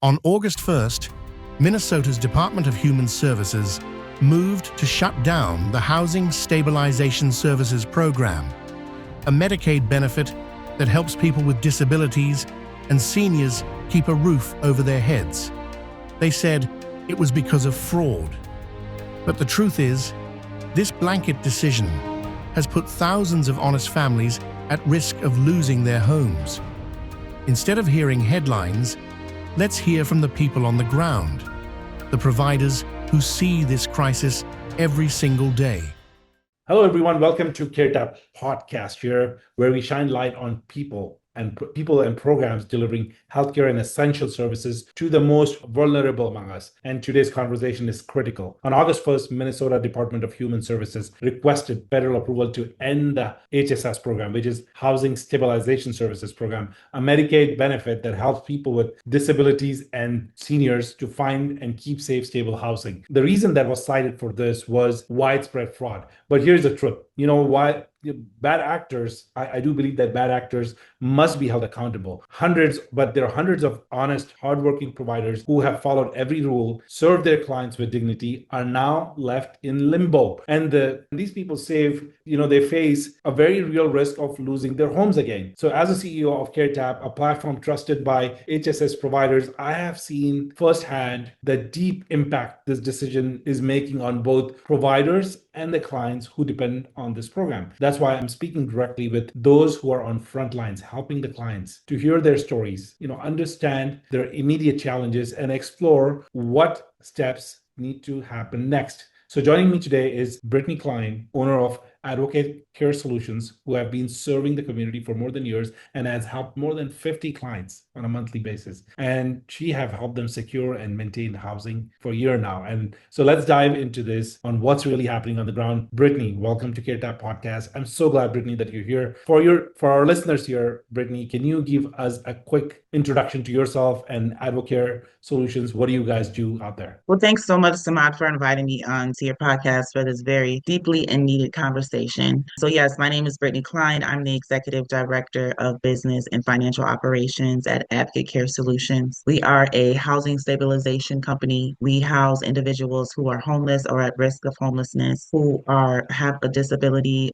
On August 1st, Minnesota's Department of Human Services moved to shut down the Housing Stabilization Services program, a Medicaid benefit that helps people with disabilities and seniors keep a roof over their heads. They said it was because of fraud. But the truth is, this blanket decision has put thousands of honest families at risk of losing their homes. Instead of hearing headlines, let's hear from the people on the ground, the providers who see this crisis every single day. Hello, everyone. Welcome to CareTap Podcast here, where we shine light on people and programs delivering healthcare and essential services to the most vulnerable among us. And today's conversation is critical. On August 1st, Minnesota Department of Human Services requested federal approval to end the HSS program, which is Housing Stabilization Services program, a Medicaid benefit that helps people with disabilities and seniors to find and keep safe, stable housing. The reason that was cited for this was widespread fraud. But here's the truth. You know why? Bad actors, I do believe that bad actors must be held accountable. But there are hundreds of honest, hardworking providers who have followed every rule, served their clients with dignity, are now left in limbo. And these people they face a very real risk of losing their homes again. So as a CEO of CareTap, a platform trusted by HSS providers, I have seen firsthand the deep impact this decision is making on both providers and the clients who depend on this program. That's why I'm speaking directly with those who are on front lines, helping the clients to hear their stories, understand their immediate challenges and explore what steps need to happen next. So joining me today is Brittany Klein, owner of Advocate Care Solutions, who have been serving the community for more than years and has helped more than 50 clients on a monthly basis. And she have helped them secure and maintain housing for a year now. And so let's dive into this on what's really happening on the ground. Brittany, welcome to CareTap Podcast. I'm so glad, Brittany, that you're here. For our listeners here, Brittany, can you give us a quick introduction to yourself and Advocate Solutions? What do you guys do out there? Well, thanks so much, Samad, for inviting me on to your podcast for this very deeply and needed conversation. So yes, my name is Brittany Klein. I'm the Executive Director of Business and Financial Operations at Advocate Care Solutions. We are a housing stabilization company. We house individuals who are homeless or at risk of homelessness, who have a disability.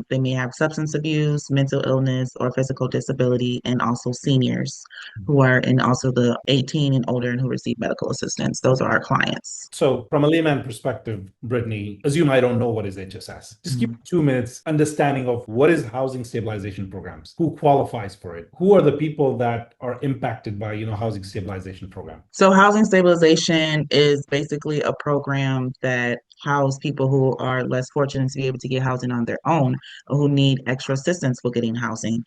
They may have substance abuse, mental illness, or physical disability, and also seniors who are in also the 18 and older and who receive medical assistance. Those are our clients. So from a layman perspective, Brittany, assume I don't know what is HSS. Just give me 2 minutes understanding of what is housing stabilization programs, who qualifies for it, who are the people that are impacted by, housing stabilization program. So housing stabilization is basically a program that house people who are less fortunate to be able to get housing on their own, or who need extra assistance with getting housing.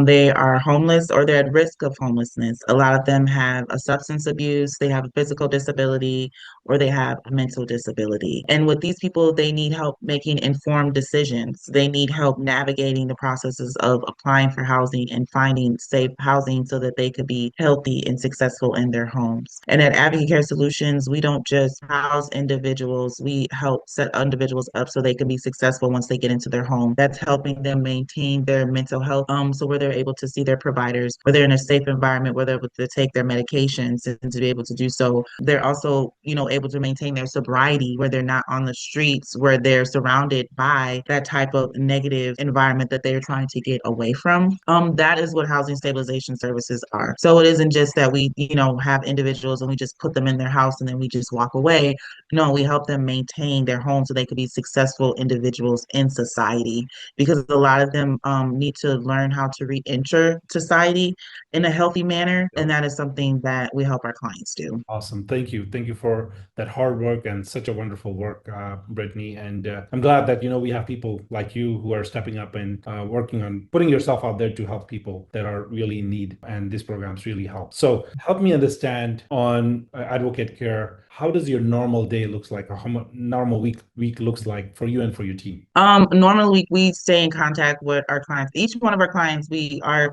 They are homeless or they're at risk of homelessness. A lot of them have a substance abuse, they have a physical disability, or they have a mental disability. And with these people, they need help making informed decisions. They need help navigating the processes of applying for housing and finding safe housing so that they could be healthy and successful in their homes. And at Advocate Care Solutions, we don't just house individuals, we help set individuals up so they can be successful once they get into their home. That's helping them maintain their mental health, so where they're able to see their providers, where they're in a safe environment, where they're able to take their medications, and to be able to do so. They're also, able to maintain their sobriety, where they're not on the streets, where they're surrounded by that type of negative environment that they're trying to get away from. That is what housing stabilization services are. So it isn't just that we, have individuals and we just put them in their house and then we just walk away. No, we help them maintain their home so they could be successful individuals in society, because a lot of them need to learn how to re-enter society in a healthy manner. And that is something that we help our clients do. Awesome. Thank you. Thank you for that hard work and such a wonderful work, Brittany. And I'm glad that, we have people like you who are stepping up and working on putting yourself out there to help people that are really in need. And these programs really help. So help me understand on Advocate Care, how does your normal day looks like, or how normal week looks like for you and for your team? Normally we stay in contact with our clients. Each one of our clients,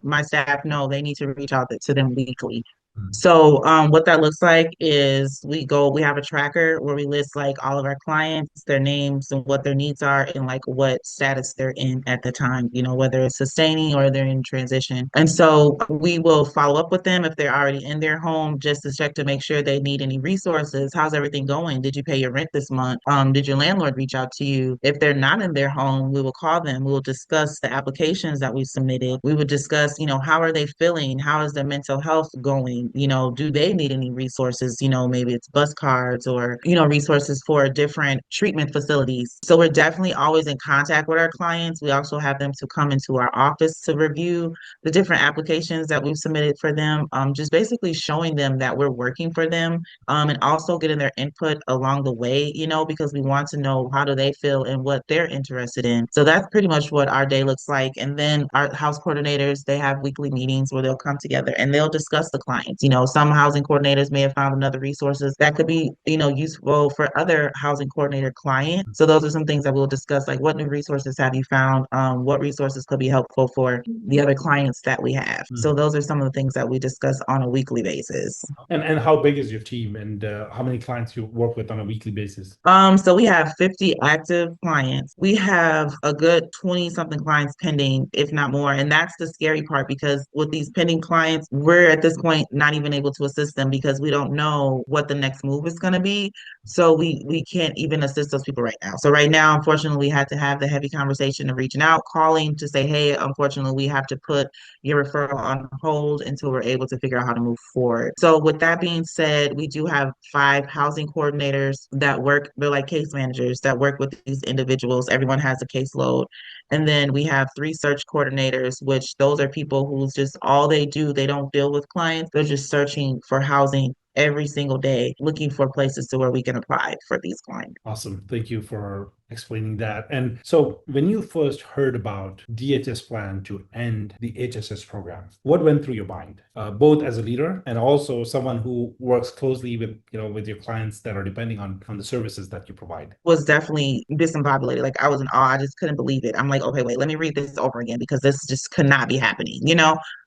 my staff know they need to reach out to them weekly. So what that looks like is we have a tracker where we list like all of our clients, their names and what their needs are and like what status they're in at the time, whether it's sustaining or they're in transition. And so we will follow up with them if they're already in their home just to check to make sure they need any resources. How's everything going? Did you pay your rent this month? Did your landlord reach out to you? If they're not in their home, we will call them. We will discuss the applications that we submitted. We would discuss, how are they feeling? How is their mental health going? Do they need any resources? Maybe it's bus cards or, resources for different treatment facilities. So we're definitely always in contact with our clients. We also have them to come into our office to review the different applications that we've submitted for them, just basically showing them that we're working for them, and also getting their input along the way, because we want to know how do they feel and what they're interested in. So that's pretty much what our day looks like. And then our house coordinators, they have weekly meetings where they'll come together and they'll discuss the clients. Some housing coordinators may have found another resources that could be, useful for other housing coordinator clients. So those are some things that we'll discuss, like what new resources have you found? What resources could be helpful for the other clients that we have. So those are some of the things that we discuss on a weekly basis. And how big is your team, and how many clients you work with on a weekly basis? So we have 50 active clients. We have a good 20 something clients pending, if not more. And that's the scary part because with these pending clients, we're at this point not even able to assist them because we don't know what the next move is going to be. So we can't even assist those people right now. So right now, unfortunately, we had to have the heavy conversation of reaching out, calling to say, hey, unfortunately, we have to put your referral on hold until we're able to figure out how to move forward. So with that being said, we do have 5 housing coordinators that work, they're like case managers that work with these individuals. Everyone has a caseload. And then we have 3 search coordinators, which those are people who's just all they do, they don't deal with clients. They're just searching for housing every single day, looking for places to where we can apply for these clients. Awesome. Thank you for explaining that. And so when you first heard about DHS plan to end the HSS program, what went through your mind, both as a leader and also someone who works closely with your clients that are depending on the services that you provide? Was definitely discombobulated. Like I was in awe. I just couldn't believe it. I'm like, okay, wait, let me read this over again because this just could not be happening.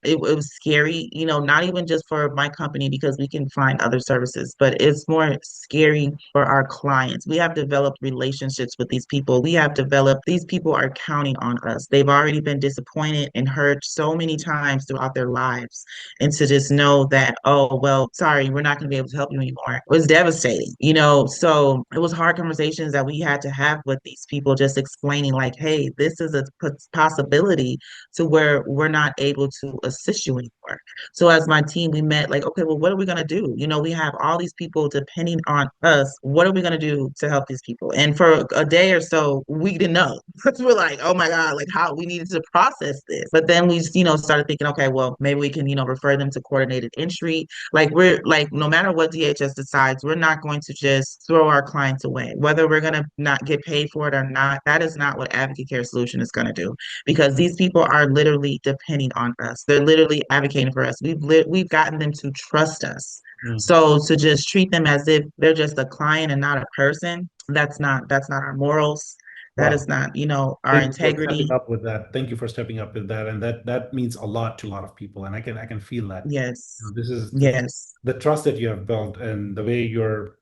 It was scary, not even just for my company because we can find other services, but it's more scary for our clients. We have developed relationships with these people. These people are counting on us. They've already been disappointed and hurt so many times throughout their lives. And to just know that, oh, well, sorry, we're not going to be able to help you anymore was devastating, So it was hard conversations that we had to have with these people, just explaining, like, hey, this is a possibility to where we're not able to assist you anymore. So as my team, we met like, okay, well, what are we going to do? We have all these people depending on us. What are we going to do to help these people? And for a day or so, we didn't know. We're like, oh my God, like how we needed to process this. But then we, started thinking, okay, well, maybe we can, refer them to coordinated entry. Like we're like, no matter what DHS decides, we're not going to just throw our clients away, whether we're going to not get paid for it or not. That is not what Advocate Care Solution is going to do because these people are literally depending on us. They're literally advocating for us. We've gotten them to trust us. So to just treat them as if they're just a client and not a person, that's not our morals. That is Wow. not, our Thank you for stepping integrity. up with that. Thank you for stepping up with that. And that means a lot to a lot of people. And I can feel that. Yes. This is Yes. the trust that you have built and the way you're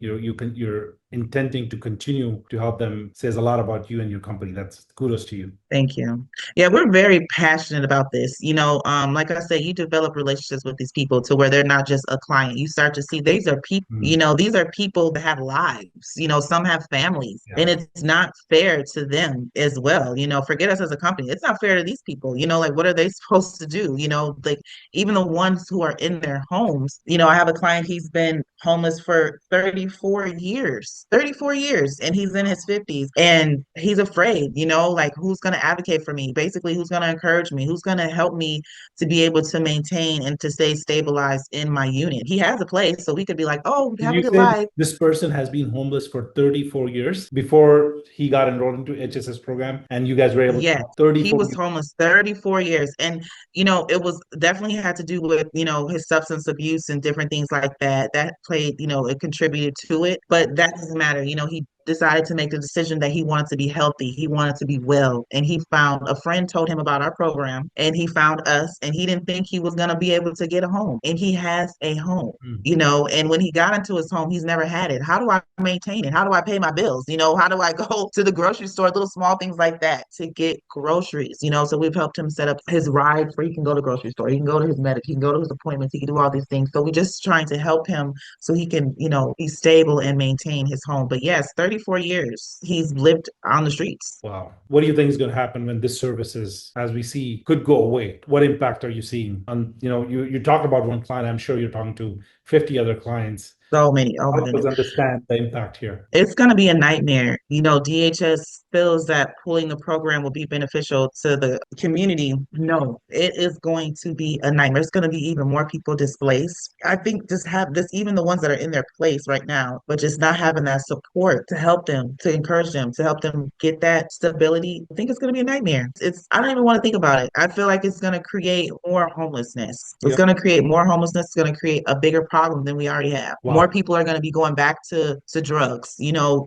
intending to continue to help them says a lot about you and your company. That's kudos to you. Thank you. Yeah, we're very passionate about this. Like I said, you develop relationships with these people to where they're not just a client. You start to see these are people, Mm, these are people that have lives. Some have families, and yeah. it's not fair to them as well. Forget us as a company. It's not fair to these people. Like what are they supposed to do? Like even the ones who are in their homes. I have a client, he's been homeless for 34 years, 34 years, and he's in his 50s and he's afraid, like who's going to advocate for me? Basically, who's going to encourage me? Who's going to help me to be able to maintain and to stay stabilized in my unit? He has a place, so we could be like, oh, Did have a you good say life. this person has been homeless for 34 years before he got enrolled into HSS program and you guys were able to Yes, help he 34 was years? homeless 34 years. And, it was definitely had to do with, his substance abuse and different things like that. That played, it contributed to it. But that doesn't matter. He decided to make the decision that he wanted to be healthy, he wanted to be well, and he found a friend told him about our program, and he found us, and he didn't think he was going to be able to get a home, and he has a home. Mm. And when he got into his home, he's never had it. How do I maintain it? How do I pay my bills? How do I go to the grocery store? Little small things like that to get groceries. So we've helped him set up his ride where he can go to the grocery store, he can go to his medic, he can go to his appointments, he can do all these things. So we're just trying to help him so he can, be stable and maintain his home. But yes, 34 years he's lived on the streets. Wow. What do you think is going to happen when this services, as we see, could go away? What impact are you seeing? On, you talk about one client, I'm sure you're talking to 50 other clients. So many. Oh my Help us goodness. understand the impact here. It's going to be a nightmare. DHS feels that pulling the program will be beneficial to the community. No, it is going to be a nightmare. It's going to be even more people displaced. I think just have this, even the ones that are in their place right now, but just not having that support to help them, to encourage them, to help them get that stability. I think it's going to be a nightmare. I don't even want to think about it. I feel like it's going to create more homelessness. It's Yep. going to create more homelessness. It's going to create a bigger problem than we already have. Wow. More people are going to be going back to drugs,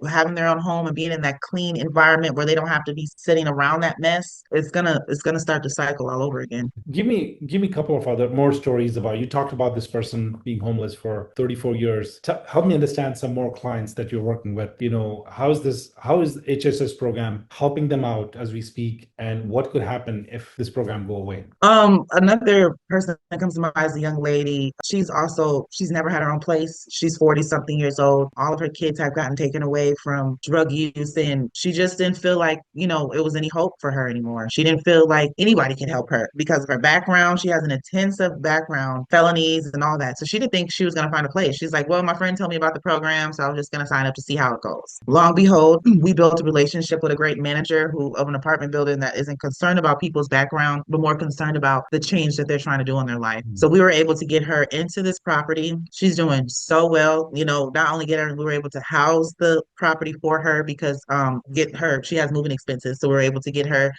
having their own home and being in that clean environment where they don't have to be sitting around that mess. It's gonna start the cycle all over again. Give me a couple of other more stories about, you talked about this person being homeless for 34 years. Help me understand some more clients that you're working with. How is the HSS program helping them out as we speak, and what could happen if this program go away? Another person that comes to mind is a young lady. She's never had her own place. She's 40 something years old. All of her kids have gotten taken away from drug use, and she just didn't feel like, it was any hope for her anymore. She didn't feel like anybody could help her because of her background. She has an intensive background, felonies and all that. So she didn't think she was going to find a place. She's like, well, my friend told me about the program, so I was just going to sign up to see how it goes. Long and behold, we built a relationship with a great manager of an apartment building that isn't concerned about people's background, but more concerned about the change that they're trying to do in their life. So we were able to get her into this property. She's doing so well. Not only we were able to house the property for her because she has moving expenses. So we were able to get her,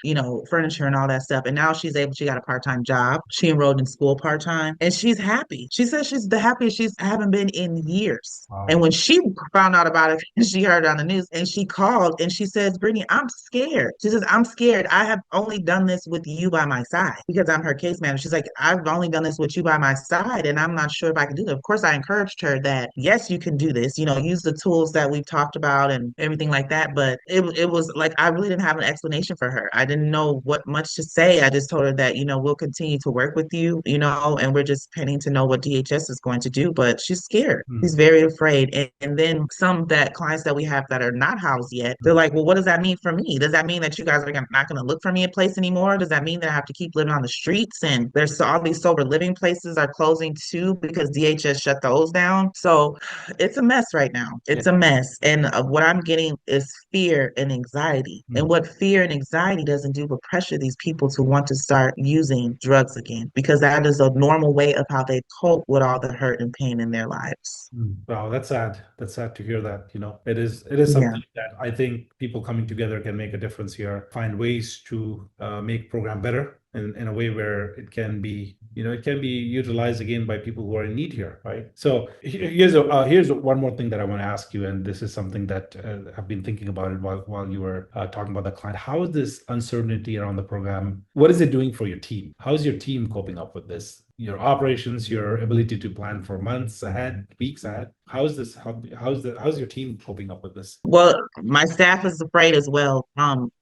furniture and all that stuff. And now she got a part-time job. She enrolled in school part-time and she's happy. She says she's the happiest she's haven't been in years. Wow. And when she found out about it, she heard it on the news and she called and she says, Brittany, I'm scared. She says, I'm scared. I have only done this with you by my side because I'm her case manager. She's like, I've only done this with you by my side and I'm not sure if I can do that. Of course, I encouraged her that, yes, you can do this, use the tools that we've talked about and everything like that. But it was like, I really didn't have an explanation for her. I didn't know what much to say. I just told her that, we'll continue to work with you, and we're just pending to know what DHS is going to do. But she's scared. She's very afraid. And then some that clients that we have that are not housed yet, they're like, well, what does that mean for me? Does that mean that you guys are not going to look for me a place anymore? Does that mean that I have to keep living on the streets? And there's all these sober living places are closing too because DHS shut those down. So it's a mess right now. It's a mess. And what I'm getting is fear and anxiety. And what fear and anxiety doesn't do but pressure these people to want to start using drugs again, because that is a normal way of how they cope with all the hurt and pain in their lives. Wow, that's sad. That's sad to hear that. It is something that I think people coming together can make a difference here, find ways to make program better in a way where it can be utilized again by people who are in need here, right? So here's one more thing that I want to ask you, and this is something that I've been thinking about it while you were talking about the client. How is this uncertainty around the program? What is it doing for your team? How is your team coping up with this? Your operations, your ability to plan for months ahead, weeks ahead. How's your team coping up with this? Well, my staff is afraid as well.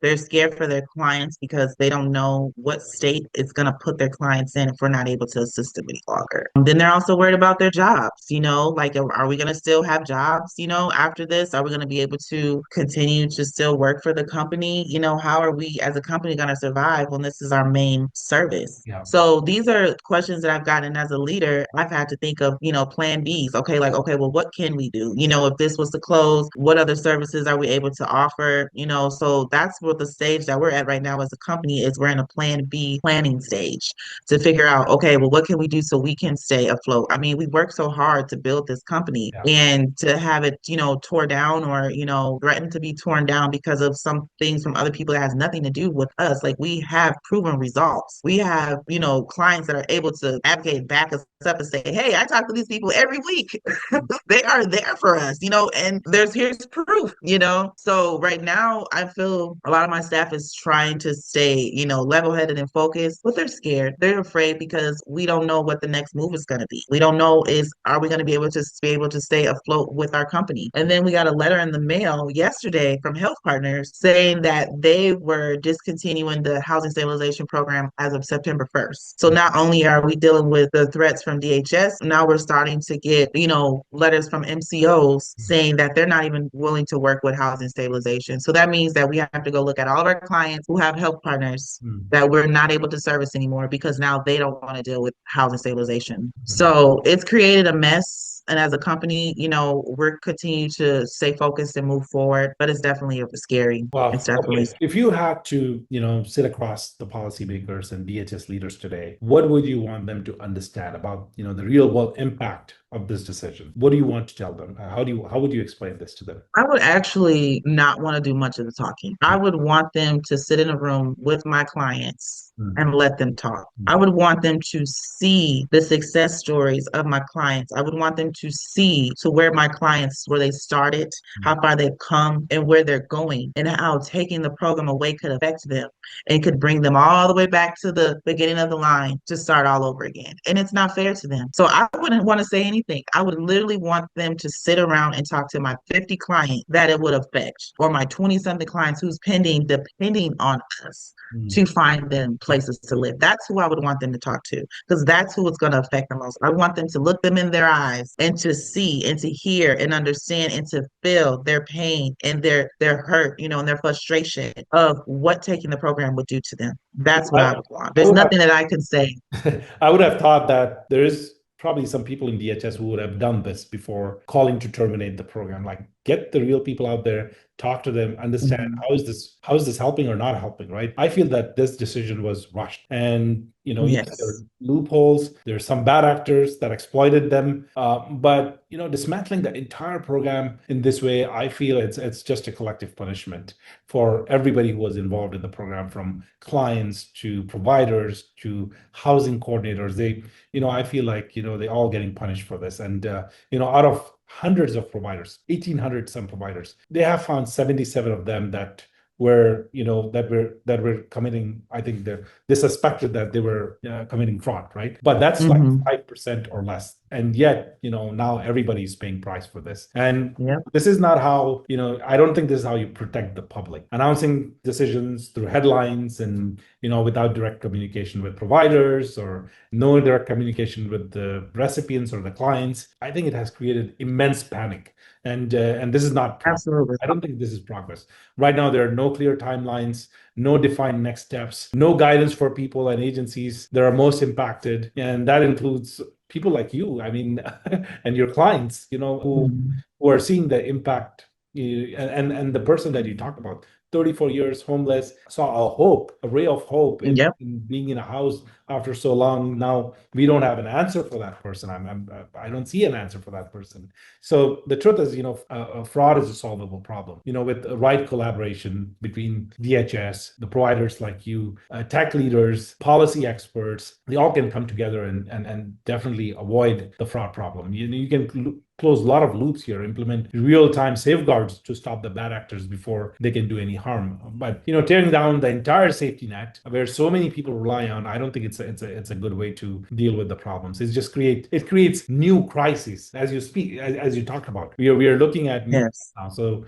They're scared for their clients because they don't know what state it's going to put their clients in if we're not able to assist them any longer. Then they're also worried about their jobs. Like, are we going to still have jobs? After this, are we going to be able to continue to still work for the company? How are we as a company going to survive when this is our main service? Yeah. So these are questions that I've gotten as a leader. I've had to think of, plan Bs. Okay, well, what can we do? If this was to close, what other services are we able to offer? So that's what the stage that we're at right now as a company is. We're in a plan B planning stage to figure out, okay, well, what can we do so we can stay afloat? I mean, we worked so hard to build this company and to have it, tore down or, threatened to be torn down because of some things from other people that has nothing to do with us. Like, we have proven results. We have, clients that are able to advocate back us up and say, hey, I talk to these people every week. They are there for us, and here's proof, So right now I feel a lot of my staff is trying to stay, level-headed and focused, but they're scared. They're afraid because we don't know what the next move is going to be. We don't know are we going to be able to stay afloat with our company? And then we got a letter in the mail yesterday from Health Partners saying that they were discontinuing the Housing Stabilization Program as of September 1st. So not only are we dealing with the threats from DHS, now we're starting to get, letters from MCOs saying that they're not even willing to work with housing stabilization. So that means that we have to go look at all of our clients who have Health Partners that we're not able to service anymore because now they don't want to deal with housing stabilization. So it's created a mess. And as a company, we're continuing to stay focused and move forward, but it's definitely scary. Well, It's definitely okay. If you had to, sit across the policymakers and DHS leaders today, what would you want them to understand about, the real world impact of this decision? What do you want to tell them? How would you explain this to them? I would actually not want to do much of the talking. I would want them to sit in a room with my clients and let them talk. I would want them to see the success stories of my clients. I would want them to see where my clients, where they started, how far they've come, and where they're going, and how taking the program away could affect them and could bring them all the way back to the beginning of the line to start all over again. And it's not fair to them. So I wouldn't want to say anything. I would literally want them to sit around and talk to my 50 clients that it would affect, or my 20-something clients who's depending on us to find them places to live. That's who I would want them to talk to, because that's who it's going to affect the most. I want them to look them in their eyes and to see and to hear and understand and to feel their pain and their hurt, and their frustration of what taking the program would do to them. That's what I would want. There's nothing that I can say. I would have thought that there is probably some people in DHS who would have done this before calling to terminate the program. Like, get the real people out there, talk to them, understand how is this helping or not helping, right? I feel that this decision was rushed, and yes, there are loopholes. There's some bad actors that exploited them, but dismantling the entire program in this way, I feel it's just a collective punishment for everybody who was involved in the program, from clients to providers to housing coordinators. I feel like they all getting punished for this, and out of hundreds of providers, 1,800 some providers, they have found 77 of them that were committing. I think they suspected that they were committing fraud, right? But that's like 5% or less, and yet now everybody's paying price for this. And this is not how I don't think this is how you protect the public. Announcing decisions through headlines and without direct communication with providers or no direct communication with the recipients or the clients, I think it has created immense panic. And this is not progress. Absolutely. I don't think this is progress. Right now, there are no clear timelines, no defined next steps, no guidance for people and agencies that are most impacted, and that includes people like you, and your clients, who are seeing the impact. And the person that you talked about, 34 years homeless, saw a ray of hope in being in a house after so long. Now we don't have an answer for that person. I don't see an answer for that person. So the truth is, fraud is a solvable problem. With the right collaboration between DHS, the providers like you, tech leaders, policy experts, they all can come together and definitely avoid the fraud problem. You can close a lot of loops here, implement real-time safeguards to stop the bad actors before they can do any harm. But tearing down the entire safety net, where so many people rely on, I don't think it's a good way to deal with the problems. It creates new crises as you talk about. We are looking at new now. So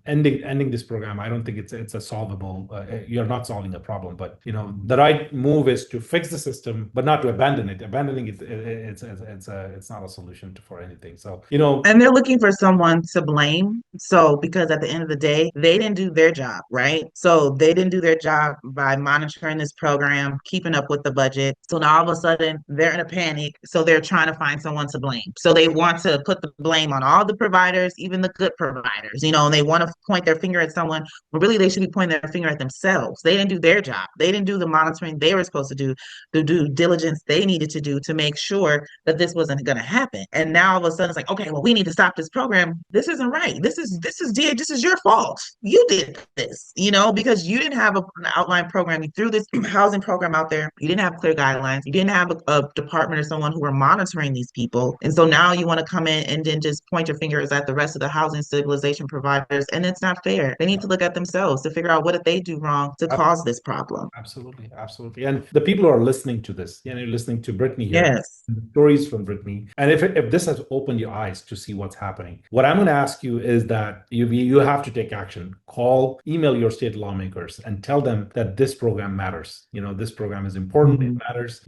ending this program, I don't think it's a solvable. You're not solving a problem, but the right move is to fix the system, but not to abandon it. Abandoning it, it's not a solution for anything. So and they're looking for someone to blame. So, because at the end of the day, they didn't do their job, right? So they didn't do their job by monitoring this program, keeping up with the budget. So now all of a sudden they're in a panic. So they're trying to find someone to blame. So they want to put the blame on all the providers, even the good providers, and they want to point their finger at someone, but really they should be pointing their finger at themselves. They didn't do their job. They didn't do the monitoring they were supposed to do, the due diligence they needed to do to make sure that this wasn't going to happen. And now all of a sudden it's like, okay, okay, well, we need to stop this program. This isn't right. This is your fault. You did this, because you didn't have an outline program. You threw this housing program out there. You didn't have clear guidelines. You didn't have a department or someone who were monitoring these people. And so now you want to come in and then just point your fingers at the rest of the housing stabilization providers. And it's not fair. They need to look at themselves to figure out what did they do wrong to cause this problem. Absolutely, absolutely. And the people who are listening to this, you're listening to Brittany here, Yes. stories from Brittany. And if this has opened your eyes to see what's happening, what I'm going to ask you is that you have to take action. Call, email your state lawmakers and tell them that this program matters. This program is important. It matters.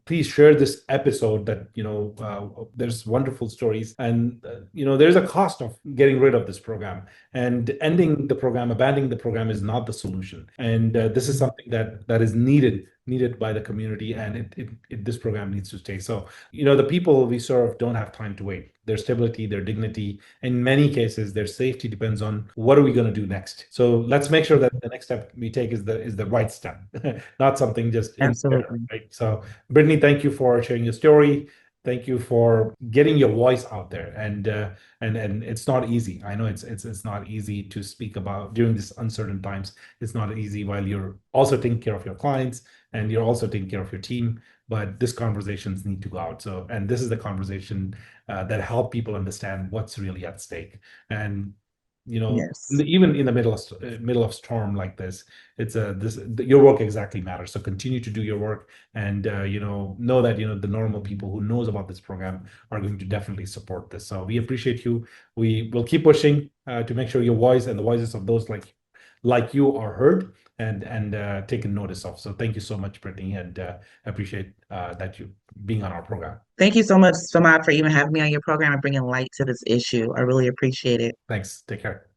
Please share this episode that, there's wonderful stories. And, there's a cost of getting rid of this program. And ending the program, abandoning the program is not the solution. And this is something that is needed by the community, and this program needs to stay. So, the people we serve don't have time to wait. Their stability, their dignity, in many cases, their safety depends on what are we going to do next. So let's make sure that the next step we take is the right step, not something just in there, right? So, Brittany, thank you for sharing your story. Thank you for getting your voice out there, and it's not easy. I know it's not easy to speak about during these uncertain times. It's not easy while you're also taking care of your clients and you're also taking care of your team. But these conversations need to go out. So, and this is the conversation that help people understand what's really at stake. And Yes. even in the middle of storm like this, your work exactly matters. So continue to do your work, and know that the normal people who knows about this program are going to definitely support this. So we appreciate you. We will keep pushing to make sure your voice and the voices of those like you are heard and taken notice of. So thank you so much, Brittany, and appreciate that you being on our program. Thank you so much, Samad, for even having me on your program and bringing light to this issue. I really appreciate it. Thanks. Take care.